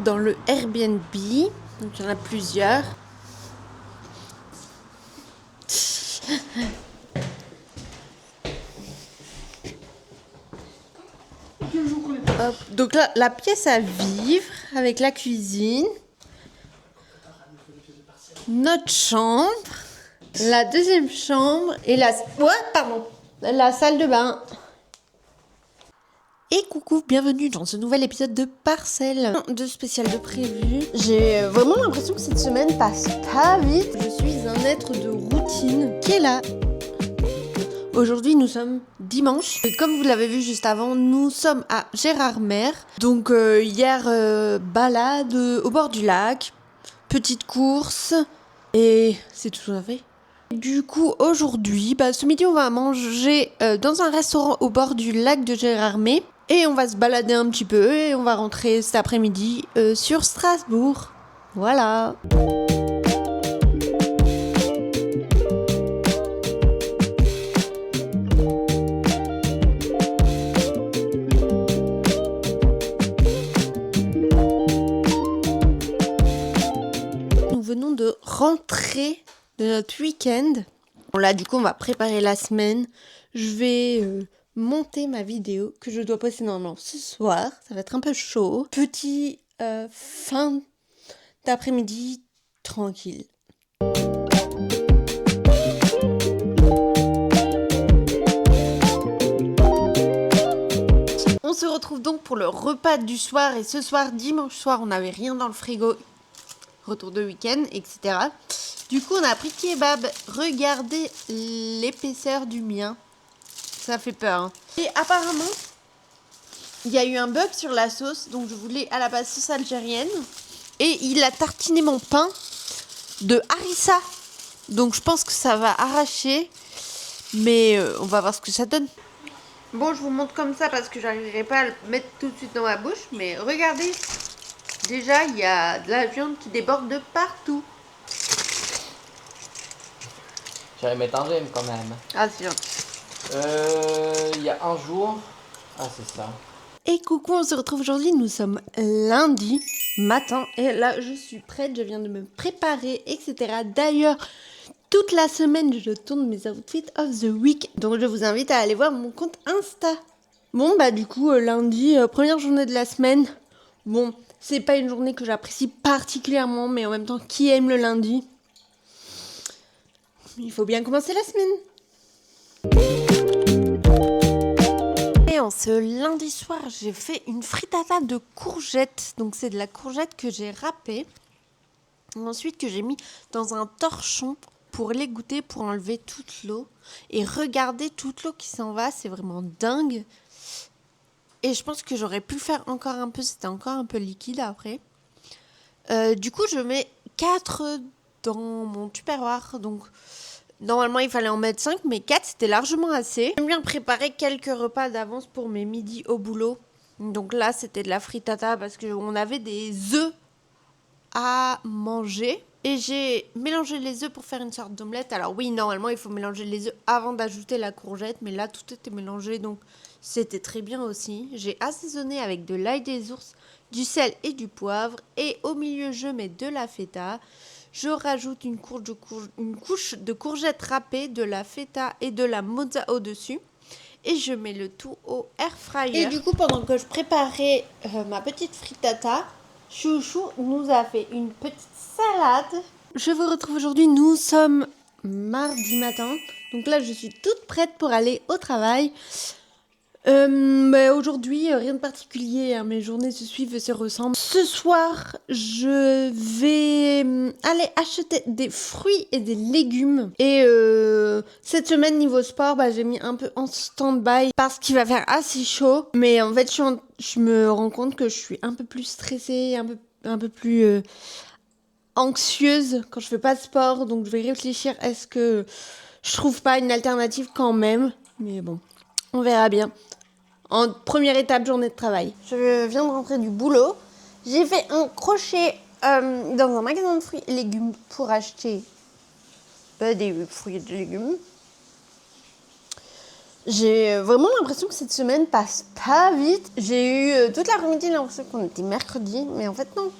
Dans le Airbnb, donc il y en a plusieurs. Hop. Donc là, la pièce à vivre avec la cuisine, notre chambre, la deuxième chambre et la salle de bain. Et coucou, bienvenue dans ce nouvel épisode de Parcelles. De spécial de prévu. J'ai vraiment l'impression que cette semaine passe pas vite. Je suis un être de routine qui est là. Aujourd'hui, nous sommes dimanche. Et comme vous l'avez vu juste avant, nous sommes à Gérardmer. Donc hier, balade au bord du lac, petite course et c'est tout à fait. Du coup, aujourd'hui, ce midi, on va manger dans un restaurant au bord du lac de Gérardmer. Et on va se balader un petit peu et on va rentrer cet après-midi sur Strasbourg. Voilà. Nous venons de rentrer de notre week-end. Bon, là, du coup, on va préparer la semaine. Je vais monter ma vidéo que je dois poster normalement ce soir. Ça va être un peu chaud. Petit fin d'après-midi tranquille. On se retrouve donc pour le repas du soir. Et ce soir, dimanche soir, on n'avait rien dans le frigo. Retour de week-end, etc. Du coup, on a pris kebab. Regardez l'épaisseur du mien. Ça fait peur. Hein. Et apparemment, il y a eu un bug sur la sauce. Donc, je voulais à la base sauce algérienne. Et il a tartiné mon pain de harissa. Donc, je pense que ça va arracher. Mais on va voir ce que ça donne. Bon, je vous montre comme ça parce que j'arriverai pas à le mettre tout de suite dans ma bouche. Mais regardez. Déjà, il y a de la viande qui déborde de partout. J'allais mettre un j'aime quand même. Ah, c'est gentil. Il y a un jour. Ah, c'est ça. Et coucou, on se retrouve aujourd'hui. Nous sommes lundi matin. Et là, je suis prête. Je viens de me préparer, etc. D'ailleurs, toute la semaine, je tourne mes outfits of the week. Donc, je vous invite à aller voir mon compte Insta. Bon, du coup, lundi, première journée de la semaine. Bon, c'est pas une journée que j'apprécie particulièrement, mais en même temps, qui aime le lundi ? Il faut bien commencer la semaine. Et en ce lundi soir, j'ai fait une frittata de courgettes. Donc c'est de la courgette que j'ai râpée. Ensuite que j'ai mis dans un torchon pour l'égoutter, pour enlever toute l'eau. Et regardez toute l'eau qui s'en va, c'est vraiment dingue. Et je pense que j'aurais pu faire encore un peu, c'était encore un peu liquide après. Du coup, je mets 4 dans mon tupperware. Donc, normalement, il fallait en mettre 5, mais 4, c'était largement assez. J'aime bien préparer quelques repas d'avance pour mes midis au boulot. Donc là, c'était de la frittata parce qu'on avait des œufs à manger. Et j'ai mélangé les œufs pour faire une sorte d'omelette. Alors oui, normalement, il faut mélanger les œufs avant d'ajouter la courgette. Mais là, tout était mélangé, donc c'était très bien aussi. J'ai assaisonné avec de l'ail des ours, du sel et du poivre. Et au milieu, je mets de la feta. Je rajoute une couche de courgettes râpées, de la feta et de la mozza au-dessus. Et je mets le tout au air fryer. Et du coup, pendant que je préparais ma petite frittata, Chouchou nous a fait une petite salade. Je vous retrouve aujourd'hui, nous sommes mardi matin. Donc là, je suis toute prête pour aller au travail. Aujourd'hui, rien de particulier, hein, mes journées se suivent et se ressemblent. Ce soir, je vais aller acheter des fruits et des légumes. Et cette semaine, niveau sport, j'ai mis un peu en stand-by parce qu'il va faire assez chaud. Mais en fait, je me rends compte que je suis un peu plus stressée, un peu plus anxieuse quand je fais pas de sport. Donc, je vais réfléchir, est-ce que je trouve pas une alternative quand même. Mais bon, on verra bien. En première étape, journée de travail. Je viens de rentrer du boulot. J'ai fait un crochet dans un magasin de fruits et légumes pour acheter des fruits et des légumes. J'ai vraiment l'impression que cette semaine passe pas vite. J'ai eu toute l'après-midi l'impression qu'on était mercredi, mais en fait non,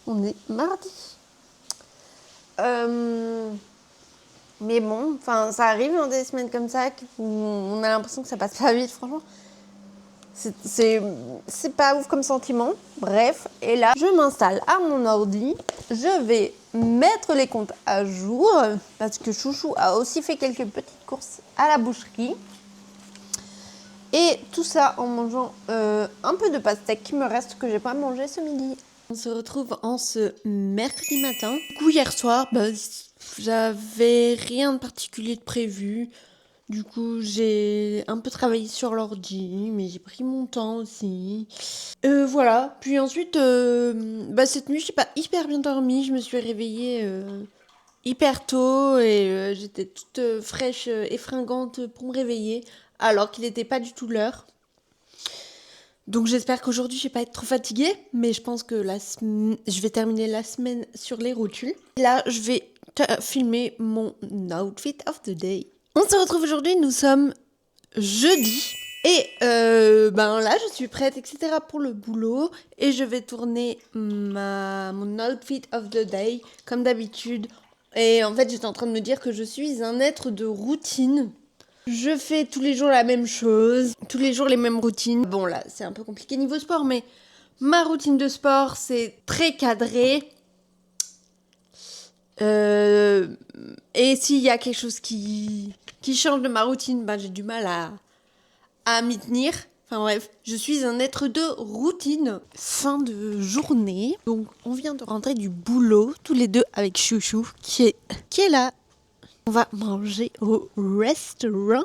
on est mardi. Mais bon, ça arrive dans des semaines comme ça où on a l'impression que ça passe pas vite, franchement. C'est pas ouf comme sentiment. Bref, et là, je m'installe à mon ordi. Je vais mettre les comptes à jour parce que Chouchou a aussi fait quelques petites courses à la boucherie. Et tout ça en mangeant un peu de pastèque qui me reste que j'ai pas mangé ce midi. On se retrouve en ce mercredi matin. Du coup, hier soir, j'avais rien de particulier de prévu. Du coup, j'ai un peu travaillé sur l'ordi, mais j'ai pris mon temps aussi. Voilà. Puis ensuite, cette nuit, j'ai pas hyper bien dormi. Je me suis réveillée hyper tôt et j'étais toute fraîche et fringante pour me réveiller, alors qu'il n'était pas du tout l'heure. Donc j'espère qu'aujourd'hui, je vais pas être trop fatiguée, mais je pense que je vais terminer la semaine sur les rotules. Là, je vais filmer mon outfit of the day. On se retrouve aujourd'hui, nous sommes jeudi. Et là, je suis prête, etc. pour le boulot. Et je vais tourner mon outfit of the day, comme d'habitude. Et en fait, j'étais en train de me dire que je suis un être de routine. Je fais tous les jours la même chose, tous les jours les mêmes routines. Bon, là, c'est un peu compliqué niveau sport, mais ma routine de sport, c'est très cadré. Et s'il y a quelque chose qui change de ma routine, j'ai du mal à m'y tenir. Enfin bref, je suis un être de routine. Fin de journée. Donc on vient de rentrer du boulot, tous les deux avec Chouchou, qui est là. On va manger au restaurant.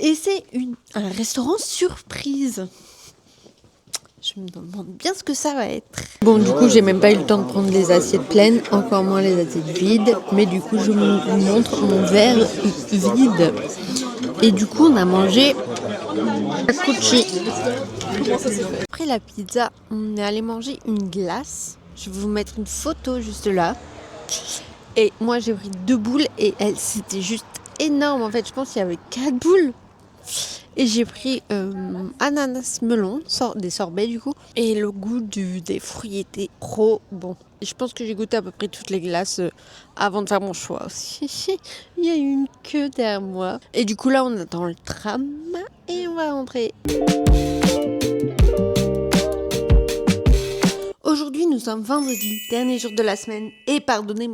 Et c'est un restaurant surprise. Je me demande bien ce que ça va être. Bon, du coup, j'ai même pas eu le temps de prendre les assiettes pleines, encore moins les assiettes vides. Mais du coup, je vous montre mon verre vide. Et du coup, on a mangé à Cucci. Après la pizza, on est allé manger une glace. Je vais vous mettre une photo juste là. Et moi, j'ai pris 2 boules et c'était juste énorme. En fait, je pense qu'il y avait 4 boules. Et j'ai pris ananas melon, des sorbets du coup. Et le goût des fruits était trop bon. Et je pense que j'ai goûté à peu près toutes les glaces avant de faire mon choix aussi. Il y a eu une queue derrière moi. Et du coup là on attend le tram et on va rentrer. Aujourd'hui nous sommes vendredi, dernier jour de la semaine. Et pardonnez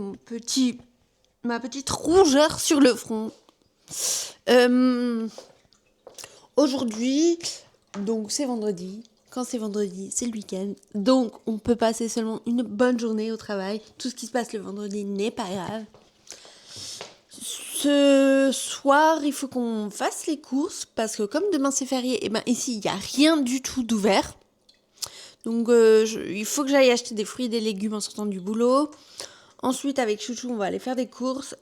ma petite rougeur sur le front. Aujourd'hui, donc c'est vendredi. Quand c'est vendredi, c'est le week-end. Donc on peut passer seulement une bonne journée au travail. Tout ce qui se passe le vendredi n'est pas grave. Ce soir, il faut qu'on fasse les courses parce que comme demain c'est férié, et ici il n'y a rien du tout d'ouvert. Donc il faut que j'aille acheter des fruits et des légumes en sortant du boulot. Ensuite avec Chouchou, on va aller faire des courses.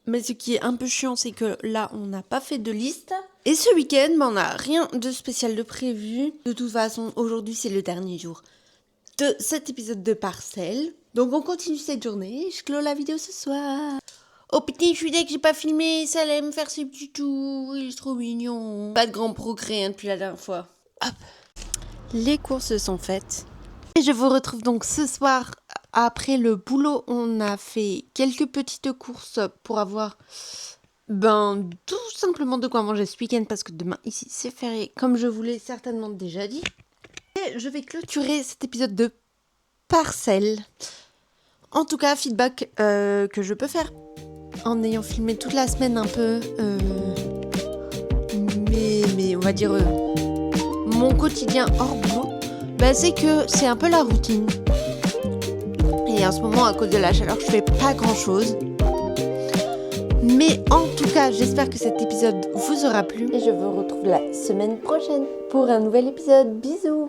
Mais ce qui est un peu chiant, c'est que là, on n'a pas fait de liste. Et ce week-end, on n'a rien de spécial de prévu. De toute façon, aujourd'hui, c'est le dernier jour de cet épisode de Parcelle. Donc, on continue cette journée. Je clôt la vidéo ce soir. Oh putain, je suis dès que j'ai pas filmé. Ça allait me faire ses petits tours. Il est trop mignon. Pas de grand progrès depuis la dernière fois. Hop. Les courses sont faites. Et je vous retrouve donc ce soir. Après le boulot, on a fait quelques petites courses pour avoir tout simplement de quoi manger ce week-end parce que demain ici c'est férié comme je vous l'ai certainement déjà dit. Et je vais clôturer cet épisode de Parcelle. En tout cas, feedback que je peux faire en ayant filmé toute la semaine un peu. Mais on va va dire, mon quotidien hors boulot, c'est que c'est un peu la routine. Et en ce moment, à cause de la chaleur, je fais pas grand-chose. Mais en tout cas, j'espère que cet épisode vous aura plu. Et je vous retrouve la semaine prochaine pour un nouvel épisode. Bisous!